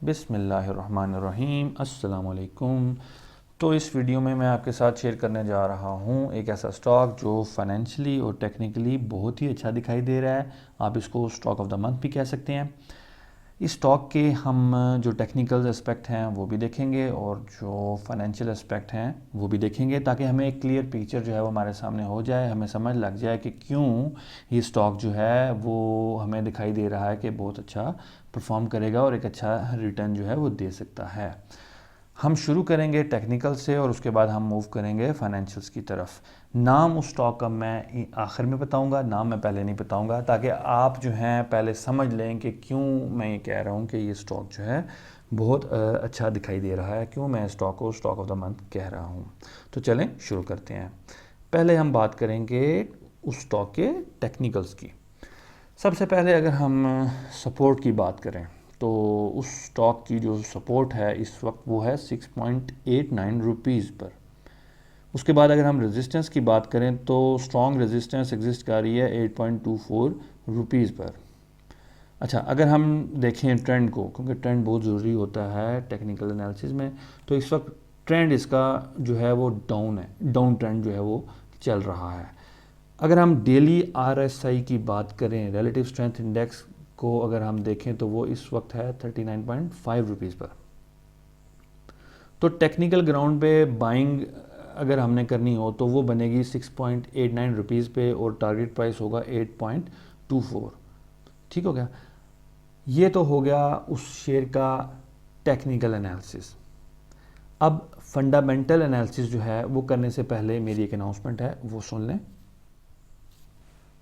बिस्मिल्लाहिर्रहमानिर्रहीम अस्सलामुअलैकुम। तो इस वीडियो में मैं आपके साथ शेयर करने जा रहा हूँ एक ऐसा स्टॉक जो फाइनेंशियली और टेक्निकली बहुत ही अच्छा दिखाई दे रहा है। आप इसको स्टॉक ऑफ द मंथ भी कह सकते हैं। इस स्टॉक के हम जो टेक्निकल एस्पेक्ट हैं वो भी देखेंगे और जो फाइनेंशियल एस्पेक्ट हैं वो भी देखेंगे, ताकि हमें एक क्लियर पिक्चर जो है वो हमारे सामने हो जाए, हमें समझ लग जाए कि क्यों ये स्टॉक जो है वो हमें दिखाई दे रहा है कि बहुत अच्छा परफॉर्म करेगा और एक अच्छा रिटर्न जो है वो दे सकता है। हम शुरू करेंगे टेक्निकल से और उसके बाद हम मूव करेंगे फाइनेंशियल्स की तरफ। नाम उस स्टॉक का मैं आखिर में बताऊंगा, नाम मैं पहले नहीं बताऊंगा, ताकि आप जो हैं पहले समझ लें कि क्यों मैं ये कह रहा हूँ कि ये स्टॉक जो है बहुत अच्छा दिखाई दे रहा है, क्यों मैं स्टॉक को स्टॉक ऑफ द मंथ कह रहा हूँ। तो चलें शुरू करते हैं। पहले हम बात करेंगे उस स्टॉक के टेक्निकल्स की। सबसे पहले अगर हम सपोर्ट की बात करें तो उस स्टॉक की जो सपोर्ट है इस वक्त वो है 6.89 रुपीज़ पर। उसके बाद अगर हम रेजिस्टेंस की बात करें तो स्ट्रॉन्ग रेजिस्टेंस एग्जिस्ट कर रही है 8.24 रुपीज़ पर। अच्छा, अगर हम देखें ट्रेंड को, क्योंकि ट्रेंड बहुत ज़रूरी होता है टेक्निकल एनालिसिस में, तो इस वक्त ट्रेंड इसका जो है वो डाउन है, डाउन ट्रेंड जो है वो चल रहा है। अगर हम डेली आरएसआई की बात करें, रिलेटिव स्ट्रेंथ इंडेक्स को अगर हम देखें तो वो इस वक्त है 39.5 रुपीज़ पर। तो टेक्निकल ग्राउंड पे बाइंग अगर हमने करनी हो तो वो बनेगी 6.89 रुपीज़ पे और टारगेट प्राइस होगा 8.24। ठीक हो गया। ये तो हो गया उस शेयर का टेक्निकल एनालिसिस। अब फंडामेंटल एनालिसिस जो है वो करने से पहले मेरी एक अनाउंसमेंट है, वो सुन लें।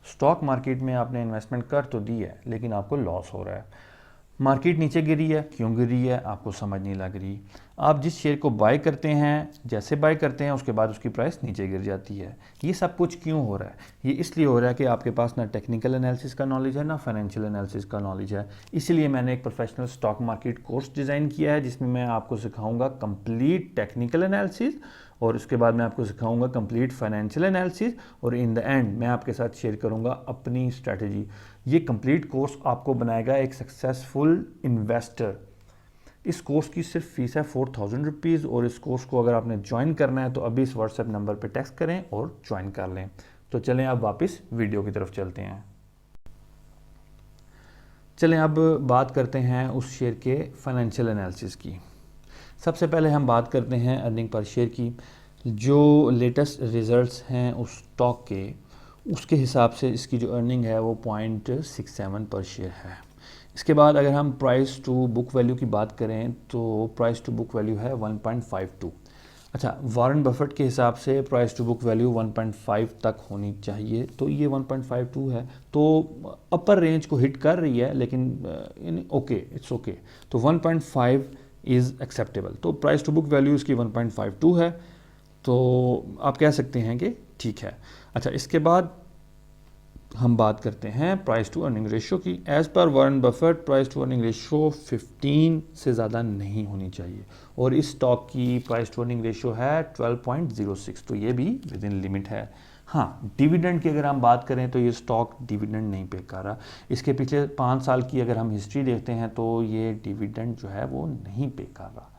स्टॉक मार्केट में आपने इन्वेस्टमेंट कर तो दी है लेकिन आपको लॉस हो रहा है। मार्केट नीचे गिरी है, क्यों गिरी है आपको समझ नहीं लग रही। आप जिस शेयर को बाय करते हैं, जैसे बाय करते हैं उसके बाद उसकी प्राइस नीचे गिर जाती है। ये सब कुछ क्यों हो रहा है? ये इसलिए हो रहा है कि आपके पास ना टेक्निकल एनालिसिस का नॉलेज है ना फाइनेंशियल एनालिसिस का नॉलेज है। इसीलिए मैंने एक professional stock market course design किया है जिसमें मैं आपको सिखाऊंगा कंप्लीट टेक्निकल एनालिसिस और उसके बाद मैं आपको सिखाऊंगा कंप्लीट फाइनेंशियल एनालिसिस और इन द एंड मैं आपके साथ शेयर करूंगा अपनी स्ट्रैटेजी। ये कंप्लीट कोर्स आपको बनाएगा एक सक्सेसफुल इन्वेस्टर। इस कोर्स की सिर्फ फीस है 4000 रुपीज़ और इस कोर्स को अगर आपने ज्वाइन करना है तो अभी इस व्हाट्सएप नंबर पर टेक्स्ट करें और ज्वाइन कर लें। तो चलें अब वापस वीडियो की तरफ चलते हैं। चलें अब बात करते हैं उस शेयर के फाइनेंशियल एनालिसिस की। सबसे पहले हम बात करते हैं अर्निंग पर शेयर की। जो लेटेस्ट रिजल्ट्स हैं उस स्टॉक के, उसके हिसाब से इसकी जो अर्निंग है वो 0.67 पर शेयर है। इसके बाद अगर हम प्राइस टू बुक वैल्यू की बात करें तो प्राइस टू बुक वैल्यू है 1.52। अच्छा, वॉरेन बफेट के हिसाब से प्राइस टू बुक वैल्यू 1.5 तक होनी चाहिए, तो ये 1.52 है, तो अपर रेंज को हिट कर रही है, लेकिन ओके, इट्स ओके। तो 1.5 इज़ एक्सेप्टेबल। तो प्राइस टू बुक वैल्यू इसकी 1.52 है, तो आप कह सकते हैं कि ठीक है। अच्छा, इसके बाद हम बात करते हैं प्राइस टू अर्निंग रेशियो की। As per Warren Buffett price to earning ratio 15 से ज़्यादा नहीं होनी चाहिए और इस स्टॉक की प्राइस टू अर्निंग रेशियो है 12.06, तो ये भी विद इन लिमिट है। हाँ, डिविडेंड की अगर हम बात करें तो ये स्टॉक डिविडेंड नहीं पे कर रहा। इसके पिछले 5 साल की अगर हम हिस्ट्री देखते हैं तो ये डिविडेंड जो है वो नहीं पे कर रहा।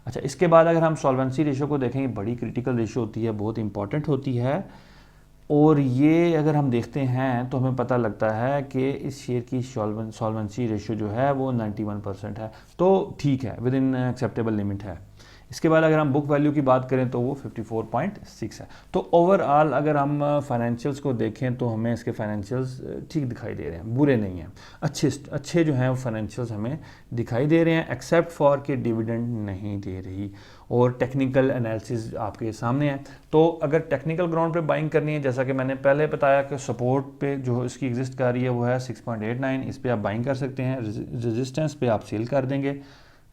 अच्छा, इसके बाद अगर हम सॉल्वेंसी रेशियो को देखेंगे, बड़ी क्रिटिकल रेशियो होती है, बहुत इंपॉर्टेंट होती है और ये अगर हम देखते हैं तो हमें पता लगता है कि इस शेयर की सॉल्वेंसी रेशियो जो है वो 91% है, तो ठीक है, विद इन एक्सेप्टेबल लिमिट है। इसके बाद अगर हम बुक वैल्यू की बात करें तो वो 54.6 है। तो ओवरऑल अगर हम फाइनेंशियल्स को देखें तो हमें इसके फाइनेंशियल्स ठीक दिखाई दे रहे हैं, बुरे नहीं हैं, अच्छे जो हैं वो फाइनेंशियल्स हमें दिखाई दे रहे हैं, एक्सेप्ट फॉर कि डिविडेंड नहीं दे रही और टेक्निकल एनालिसिस आपके सामने है। तो अगर टेक्निकल ग्राउंड पे बाइंग करनी है, जैसा कि मैंने पहले बताया कि सपोर्ट पे जो इसकी एग्जिस्ट कर रही है वो है 6.89, इस पर आप बाइंग कर सकते हैं। रेजिस्टेंस पे आप सेल कर देंगे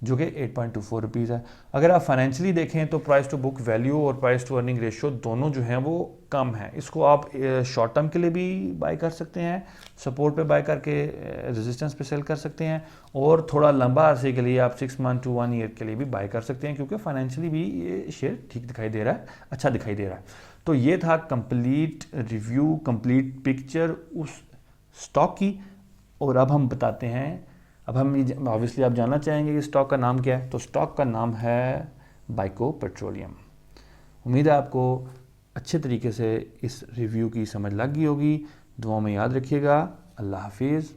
जो कि 8.24 रुपीज़ है। अगर आप फाइनेंशियली देखें तो प्राइस टू बुक वैल्यू और प्राइस टू अर्निंग रेशियो दोनों जो हैं वो कम है। इसको आप शॉर्ट टर्म के लिए भी बाय कर सकते हैं, सपोर्ट पे बाय करके रेजिस्टेंस पे सेल कर सकते हैं और थोड़ा लंबा अरसे के लिए आप 6 मंथ टू 1 ईयर के लिए भी बाय कर सकते हैं, क्योंकि फाइनेंशियली भी ये शेयर ठीक दिखाई दे रहा है, अच्छा दिखाई दे रहा है। तो ये था कंप्लीट रिव्यू, कंप्लीट पिक्चर उस स्टॉक की। और अब हम बताते हैं अब हम ऑब्वियसली आप जानना चाहेंगे कि स्टॉक का नाम क्या है, तो स्टॉक का नाम है बाइको पेट्रोलियम। उम्मीद है आपको अच्छे तरीके से इस रिव्यू की समझ लग गई होगी। दुआ में याद रखिएगा। अल्लाह हाफिज़।